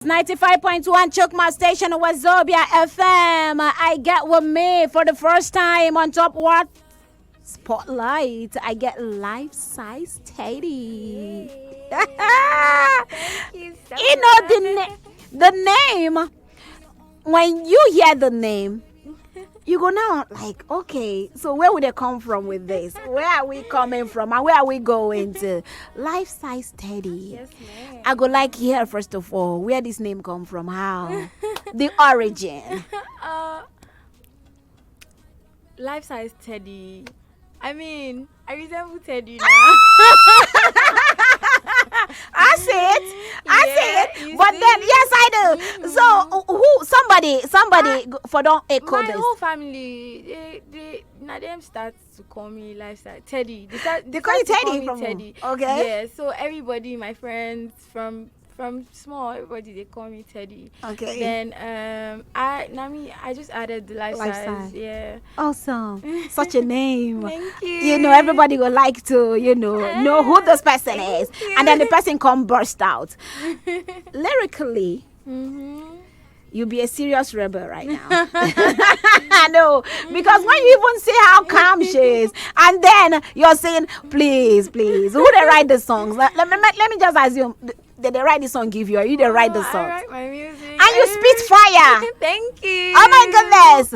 95.1 Chukma Station Wazobia FM. I get with me for the first time on top what? Spotlight. I get Lifesize Teddy. Thank you so You know the name. When you hear the name, you go now like, okay, so where would they come from with this? Where are we coming from and where are we going to? Lifesize Teddy. Yes, ma'am. I go like here first of all, where this name come from? How? The origin. Life-size Teddy. I mean, I resemble Teddy now. I see it. I see it. But see? then yes I do. So who somebody for don't echo My this. whole family, they now them start to call me Lifestyle Teddy. They call you start to Teddy me from Teddy. okay. Yeah. So everybody, my friends from small, everybody they call me Teddy. Okay. Then I just added the Lifesize. Yeah. Awesome. Such a name. Thank you. You know, everybody will like to, know who this person is. you. And then the person come burst out. Lyrically, you'll be a serious rebel right now. I know. Because when you even see how calm she is, and then you're saying, please, who they write the songs? Let me just assume, did they write the song give you, or you they write the I song? write my music. And you spit fire. Thank you. Oh my goodness.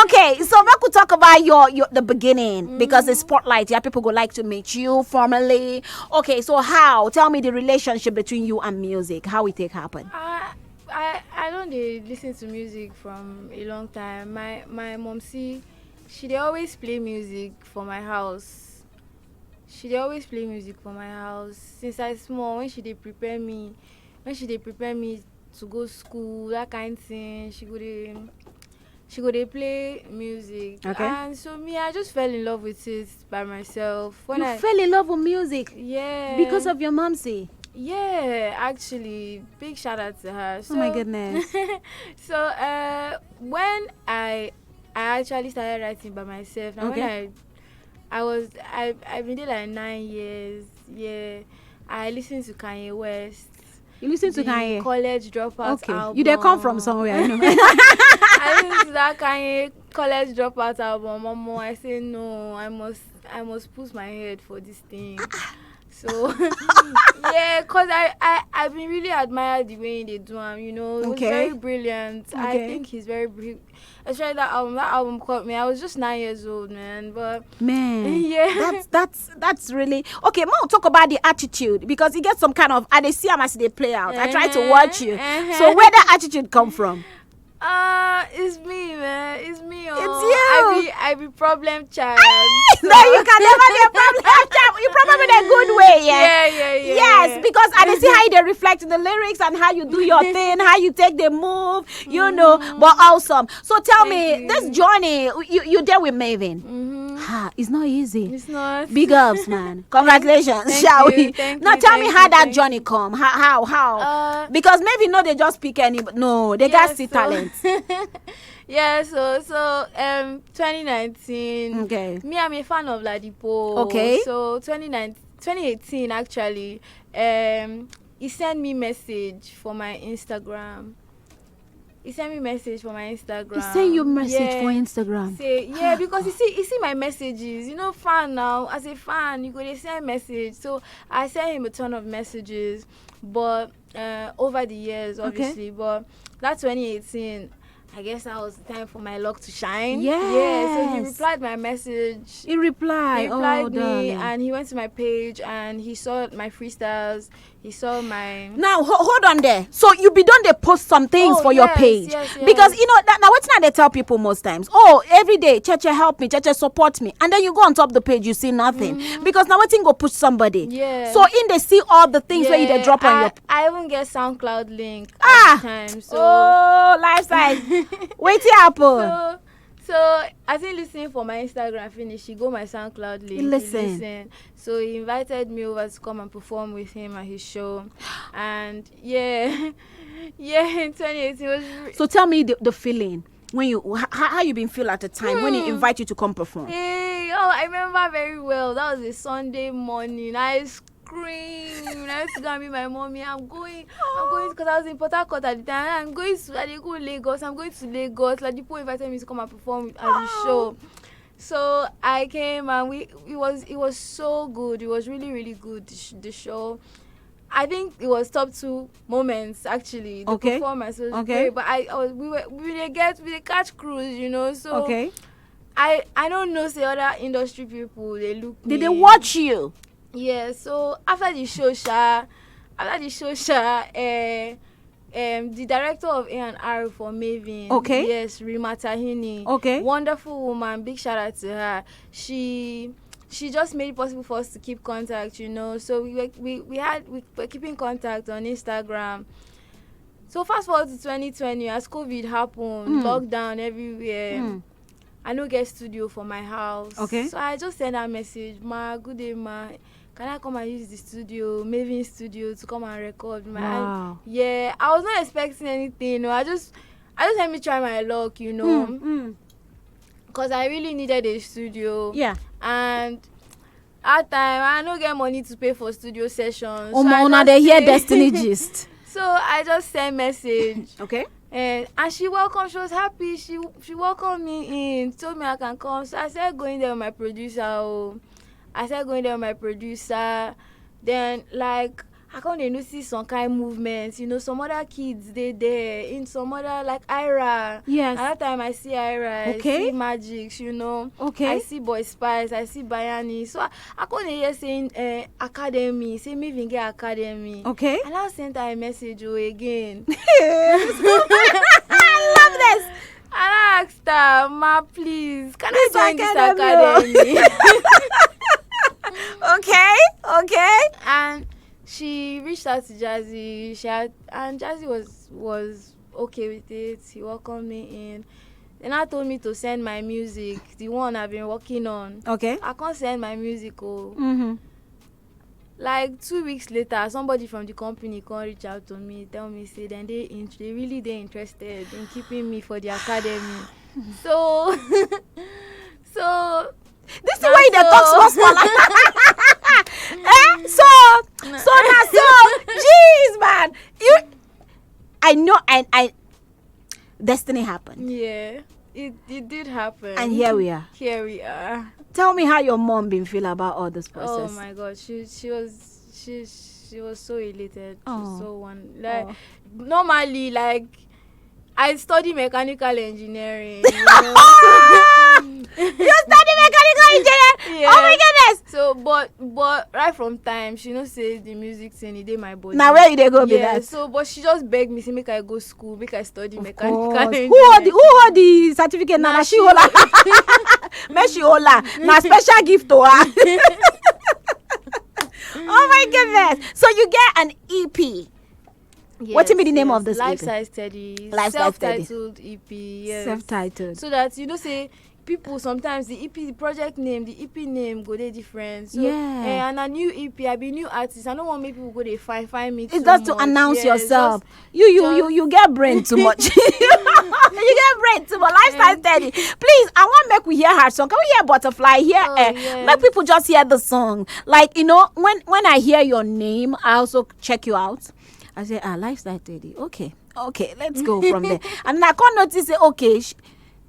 Okay, so we could talk about your the beginning because the spotlight. Yeah, people would like to meet you formally. Okay, so how? Tell me the relationship between you and music. How it take happen? I don't dey listen to music from a long time. My mom she dey always play music for my house. She dey always play music for my house since I small. When she dey prepare me to go school, that kind thing, she go dey play music. Okay. And so me, I just fell in love with it by myself. When You fell in love with music yeah. because of your momsy. Yeah, actually, big shout out to her. So, Oh my goodness. So when I actually started writing by myself, now Okay. when I've been there like 9 years. Yeah, I listened to Kanye West. You listen to the Kanye. College Dropout Okay. album. You they come from somewhere, you know. I listened to that Kanye College Dropout album. Mama, I say no. I must push my head for this thing. So yeah, cause I've been really admired the way they do him. It was Okay. very brilliant. I Okay. think he's very especially that album. That album caught me. I was just 9 years old, man. But Man, yeah. that's really okay. More talk about the attitude because you get some kind of. I they see how much they play out. I try to watch you. So where that attitude come from? It's me, man. It's me. Oh. you. I be problem child. No, you can never be a problem child. You probably in a good way, yeah. Yeah. Yes, because I see how they reflect in the lyrics and how you do your thing, how you take the move, but awesome. So tell me, you. this journey, you there with Mavin. It's not easy. It's not. Big ups, man. Congratulations, Thank shall you, we? thank Now you, tell me thank how you, that thank journey come. How? Because maybe no, they just pick any. No, they got see talent. Yeah, so 2019. Okay. Me, I'm a fan of Ladi. Okay. So 2018 actually, he sent me message for my Instagram. He sent me message for my Instagram. He send you message Yeah. for Instagram. Say because you see my messages. Fan now. As a fan, you go dey send message. So I sent him a ton of messages, but over the years, obviously. But that 2018, I guess that was the time for my luck to shine. Yeah. So he replied my message. He replied. He replied me, darling. and he went to my page and he saw my freestyles. He saw my. Now hold on there. So you be done they post some things for your page yes. because that now what's not they tell people most times. Oh, every day, Cheche help me, Cheche support me, and then you go on top of the page you see nothing because now what thing go push somebody. Yeah. So in they see all the things where you they drop on your. I even get SoundCloud link all the time. So. Oh, lifestyle. Wait till happen. So I think listening for my Instagram finish, he go my SoundCloud link. Listen. So he invited me over to come and perform with him at his show, and in 2018 was. So tell me the feeling when you how you been feel at the time when he invite you to come perform. I remember very well. That was a Sunday morning. I scream. I used to go and meet my mommy. I'm going because I was in Port Harcourt at the time. I didn't go Lagos. I'm going to Lagos. Like the people invited me to come and perform at the show. So I came and it was so good. It was really, really good, the show. I think it was top 2 moments actually. The performance was great, but we dey catch cruise, you know. So I don't know say other industry people they look me. Did they watch you? Yeah. So after the show, the director of A&R for Mavin, yes, Rima Tahini, wonderful woman, big shout out to her. She just made it possible for us to keep contact, you know. So we were keeping contact on Instagram. So fast forward to 2020, as COVID happened, lockdown everywhere. I no get studio for my house. So I just sent her a message, ma, good day, ma. Can I come and use the studio, Mavin Studio, to come and record? Wow. Yeah, I was not expecting anything, you know. I just let me try my luck, you know. Because I really needed a studio. Yeah. And at time, I don't get money to pay for studio sessions. Now they hear Destiny gist. So I just sent message. And she welcomed. She was happy. She welcomed me in. Told me I can come. So I started going there with my producer. Then like I can't notice some kind of movements. You know, some other kids they there in some other like Ira. Yes. At that time I see Ira. I see Magics. You know. I see Boy Spice. I see Bayani. So I couldn't hear saying academy. Say me even get academy. And I sent her a message again. I love this. And I asked her, ma, please, can I join this academy? Okay. And she reached out to Jazzy. And Jazzy was okay with it. He welcomed me in. Then I told me to send my music, the one I've been working on. I can't send my music. Like 2 weeks later, somebody from the company can reach out to me, tell me, say, then they really interested in keeping me for the academy. So this is why they talk small. Jeez, man. I know, I destiny happened. Yeah, it did happen. And here we are. Tell me how your mom been feel about all this process. Oh my God, she was so elated. She was so normally like I study mechanical engineering. You know? You study mechanical engineering? Yeah. Oh my goodness! So, but right from time, she know say the music thing, it dey my body. Now where you dey go be that? So, but she just begged me say make I go school, make I study mechanical engineering. Who hold the certificate? Now she hold her. Make she hold her. Now special gift to her. Oh my goodness! So you get an EP. Yes, what's the name of this Lifesize Steady? Self-titled EP. Yes. Self-titled. So that, you know, say people sometimes the project name, the EP name go they different. So, and a new EP, I be new artist. I don't want make people go they find me. It's just to announce yourself. You get brain too much. You get brain too much. Lifesize Steady. Please, I want make we hear her song. Can we hear Butterfly? Make people just hear the song. Like, you know, when I hear your name, I also check you out. I say, Lifesize Steady. Okay, let's go from there. And I can't notice, say, okay,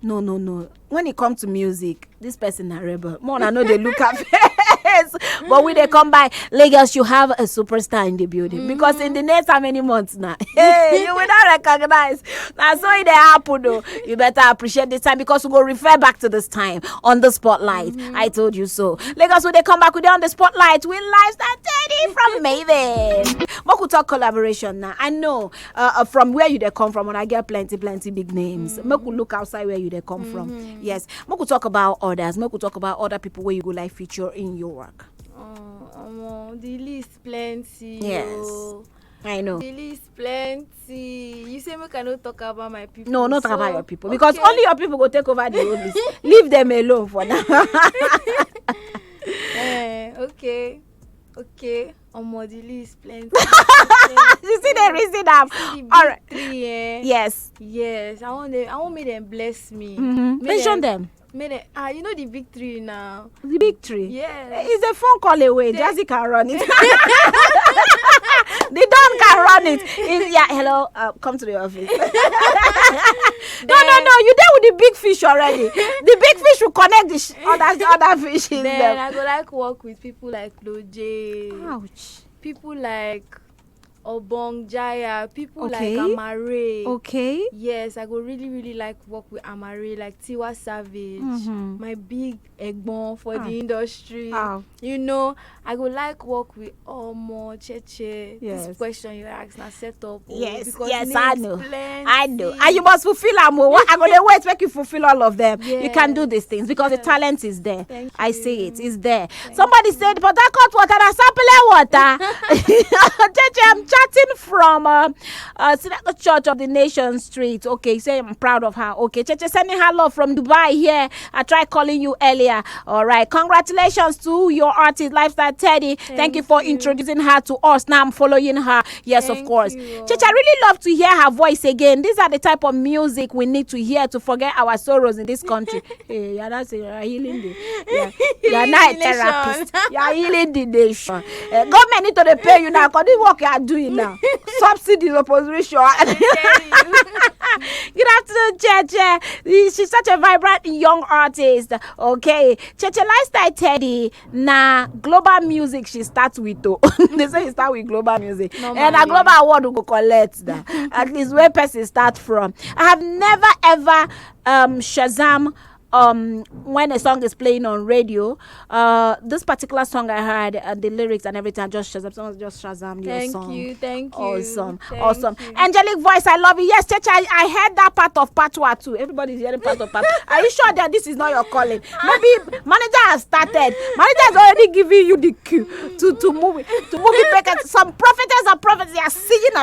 no. When it comes to music, this person a rebel. More I know they look at face. But when they come by, Lagos, you have a superstar in the building. Because in the next how many months now? Hey, you will not recognize. Now, so it happen though. You better appreciate this time because we go refer back to this time on the spotlight. I told you so. Lagos, when they come back, we on the spotlight with Lifesize Steady from Mavin. But we talk collaboration now. I know from where you they come from, and I get plenty big names. Make we look outside where you they come from. Yes. Make we talk about others. Make we talk about other people where you go like feature in your work. The list plenty. Yes. I know. The list plenty. You say we cannot talk about my people. No, not talk about your people. Because only your people go take over the whole list. Leave them alone for now. Okay. The list plenty. You see the reason I'm all right. Three, Yes. I want make them bless me. Mention them. You know the big three now. The big three. Yeah. It's a phone call away. Jazzy can run it. The Don can run it. Yeah, hello. Come to the office. No. You there with the big fish already. The big fish will connect the other fishes. Then I go like work with people like Loje. Ouch. People like Obong Jaya, people Okay. like Amare. Okay. Yes, I go really like work with Amare, like Tiwa Savage, my big egbon for the industry. You know, I go like work with Omo Cheche. Yes. This question you ask now set up. Yes, because I know. plenty. I know. And you must fulfill them. I'm going to wait make you fulfill all of them. Yes. You can do these things because the talent is there. Thank I you. see it. It's there. Somebody said, but I got water and sample water. Cheche, I'm chatting from Synagogue Church of the Nation Street. Okay, say I'm proud of her. Okay, Cheche sending her love from Dubai here. I tried calling you earlier. All right. Congratulations to your artist, Lifestyle Teddy. Thank you for introducing her to us. Now I'm following her. Yes, Thank of course. you. Cheche, I really love to hear her voice again. These are the type of music we need to hear to forget our sorrows in this country. Hey, you're not saying you're healing the. You're not a therapist. You're healing the nation. Government need to pay you now because this work you are doing now. Subsidies opposition. Good afternoon, Cheche. She's such a vibrant young artist. Okay, Cheche Lifestyle Teddy. Nah, global music she starts with though. They say you start with global music. And a global award will go collect that. At least where person start from. I have never ever Shazam when a song is playing on radio. This particular song I heard the lyrics and everything, I just Shazam. Someone just Shazam your song. Thank you. Awesome. You. Angelic voice, I love you. Yes, Cheche, I heard that part of Patwa too. Everybody's hearing part of Patwa. Are you sure that this is not your calling? Maybe manager has started. Manager has already given you the cue to move it back. Some prophetess and prophets, they are seeing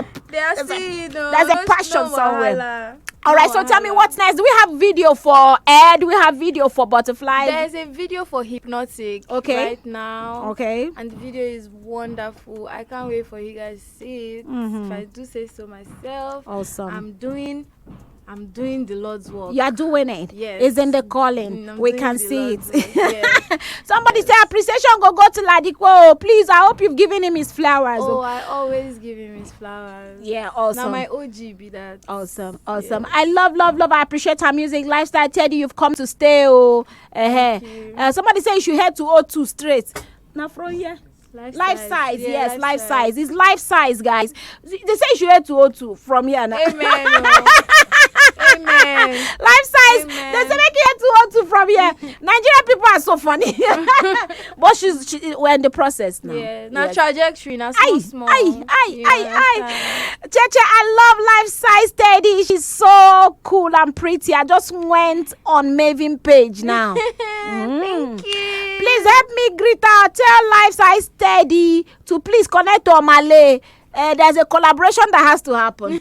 there's a passion somewhere. All right, so tell me what's next. Do we have video for Air? Do we have video for Butterfly? There's a video for Hypnotic right now. Okay. And the video is wonderful. I can't wait for you guys to see it. If I do say so myself. Awesome. I'm doing the Lord's work. You are doing it. Yes. It's in the calling. We can see it. Yes. Somebody say appreciation go to Ladi. Oh, please, I hope you've given him his flowers. Oh, I always give him his flowers. Yeah, awesome. Now my OG be that. Awesome. Yeah. I love. I appreciate her music. Lifestyle Teddy, you've come to stay. Somebody say you should head to O2 straight. Now from here. Lifesize, yes, Lifesize. It's Lifesize, guys. They say you should head to O2 from here now. Amen. Amen. Lifesize. Amen. They say make you head to O2 from here. Nigerian people are so funny. But we're in the process now. Yeah. Now trajectory. Now small. Cheche, I love Lifesize Teddy. She's so cool and pretty. I just went on Mavin page now. Thank you. Please help me greet her. Tell Lifesize Teddy to please connect to Omale. There's a collaboration that has to happen.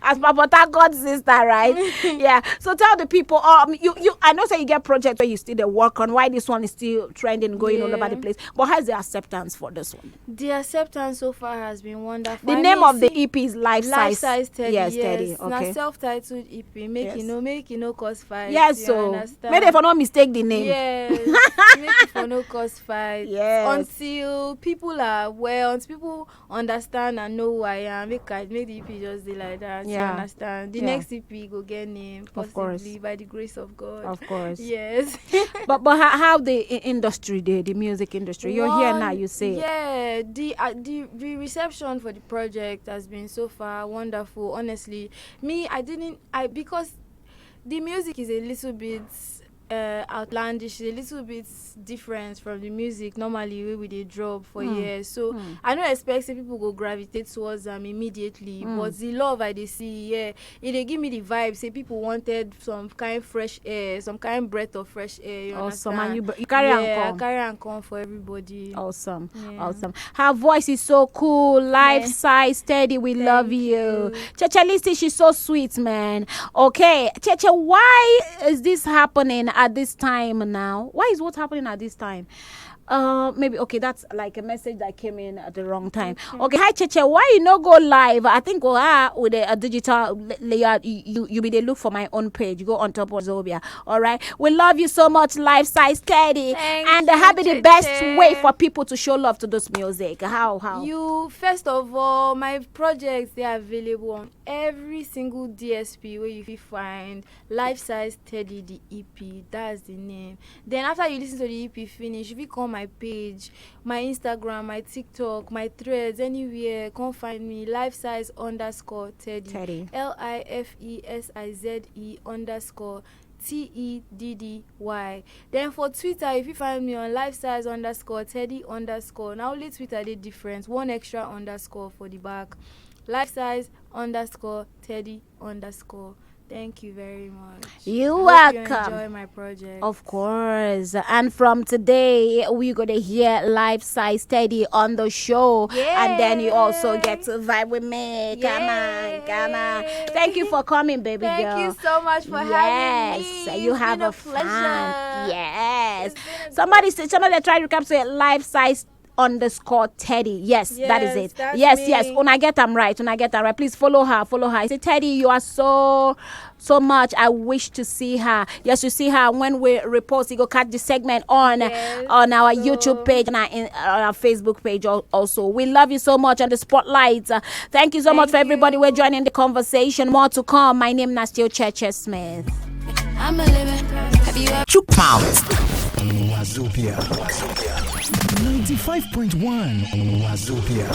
As Papa God's sister, right? Yeah. So tell the people. You. I know say you get projects where you still the work on. Why this one is still trending, going all over the place. But how's the acceptance for this one? The acceptance so far has been wonderful. The name of the EP is Lifesize Teddy. Yes, yes. Teddy. Okay. Now self-titled EP. Make you no cause fight. Yes. So maybe if I don't mistake the name. Yes. Make it for no cause fight. Yes. Until people are until people understand and know who I am. Make the EP just be like that. Yeah. You understand. The next EP go get name possibly by the grace of God. Of course. Yes. but how the industry, the music industry, you're here now, you say. Yeah, the reception for the project has been so far wonderful. Honestly, because the music is a little bit outlandish, a little bit different from the music normally we dey drop for years. So I don't expect people go gravitate towards them immediately. But the love I dey see, it dey give me the vibe. Say people wanted some kind fresh air, some kind breath of fresh air. You awesome, understand? And you carry and come. I carry and come for everybody. Awesome, awesome. Her voice is so cool. Lifesize Teddy, we love you. Cheche Listy, she's so sweet, man. Okay, Cheche, why is this happening at this time now? Why is what's happening at this time? Maybe okay. That's like a message that came in at the wrong time. Okay, hi Cheche. Why you no go live? I think with a digital layout. You be they look for my own page. Go on top of Zobia. All right. We love you so much, Lifesize Teddy. And have the best way for people to show love to this music. How? You first of all, my projects they are available on every single DSP where you find Lifesize Teddy the EP. That's the name. Then after you listen to the EP finish, if you come my page, my Instagram, my TikTok, my threads, anywhere, come find me. Lifesize _ Teddy. LIFESIZE TEDDY. Then for Twitter, if you find me on Lifesize _ Teddy _ now only Twitter they different, one extra underscore for the back. Lifesize _ Teddy _ Thank you very much. You're welcome. welcome. You enjoy my project. Of course. And from today, we're going to hear Lifesize Teddy on the show. Yay. And then you also get to vibe with me. Come on. Thank you for coming, baby girl. Thank you so much for having me. Yes, you It's have been a pleasure. fun. Yes. Somebody tried to capture it. Lifesize _ Teddy. Yes, that is it. Yes. When I get them right. Please follow her. I say, Teddy, you are so much. I wish to see her. Yes, you see her when we repost. You go catch the segment on our YouTube page and on our Facebook page also. We love you so much on the spotlight. Thank you so much for everybody we're joining the conversation. More to come. My name is still Cheche Smith. I'm a living. Have you ever? Chook Pounds. Wazobia. 95.1 Wazobia.